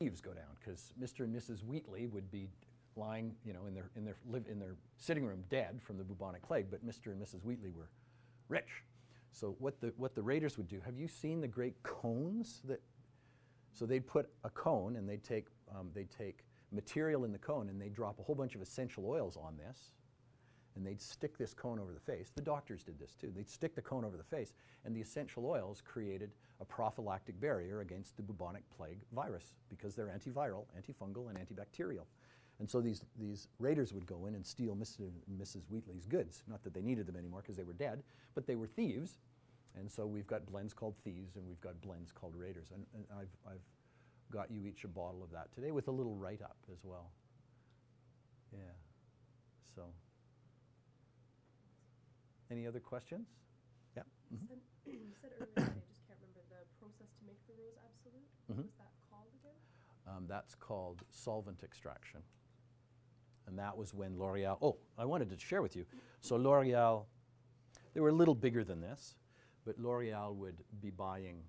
thieves go down, because Mr. and Mrs. Wheatley would be lying, you know, in their sitting room dead from the bubonic plague, but Mr. and Mrs. Wheatley were rich. So what the raiders would do, have you seen the great cones that, so they'd put a cone and they'd take material in the cone and they'd drop a whole bunch of essential oils on this, and they'd stick this cone over the face. The doctors did this too. They'd stick the cone over the face, and the essential oils created a prophylactic barrier against the bubonic plague virus, because they're antiviral, antifungal, and antibacterial. And so these raiders would go in and steal Mr. and Mrs. Wheatley's goods. Not that they needed them anymore because they were dead, but they were thieves. And so we've got blends called thieves and we've got blends called raiders. And I've got you each a bottle of that today with a little write-up as well. Yeah. So, any other questions? Yeah. Mm-hmm. You said earlier, I just can't remember, the process to make the Rose Absolute. Mm-hmm. What was that called again? That's called solvent extraction. And that was when L'Oreal, oh, I wanted to share with you. So L'Oreal, they were a little bigger than this, but L'Oreal would be buying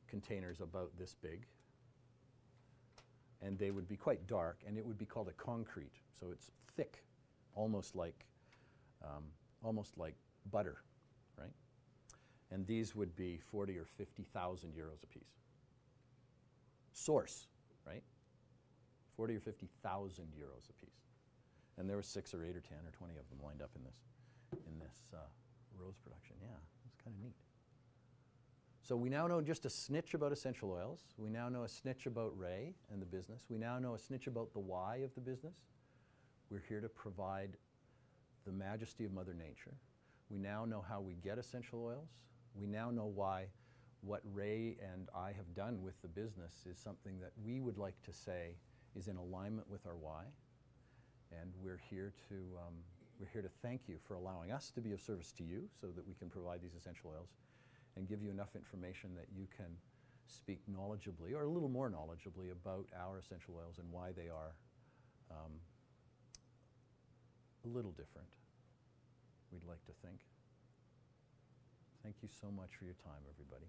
containers about this big, and they would be quite dark, and it would be called a concrete. So it's thick, almost like butter, right? And these would be 40 or 50,000 euros a piece. Source, right? 40 or 50,000 euros a piece. And there were 6 or 8 or 10 or 20 of them lined up in this rose production. Yeah, it's kind of neat. So we now know just a snitch about essential oils. We now know a snitch about Ray and the business. We now know a snitch about the why of the business. We're here to provide the majesty of Mother Nature. We now know how we get essential oils. We now know why what Ray and I have done with the business is something that we would like to say is in alignment with our why. And we're here to thank you for allowing us to be of service to you so that we can provide these essential oils and give you enough information that you can speak knowledgeably, or a little more knowledgeably, about our essential oils and why they are a little different, we'd like to think. Thank you so much for your time, everybody.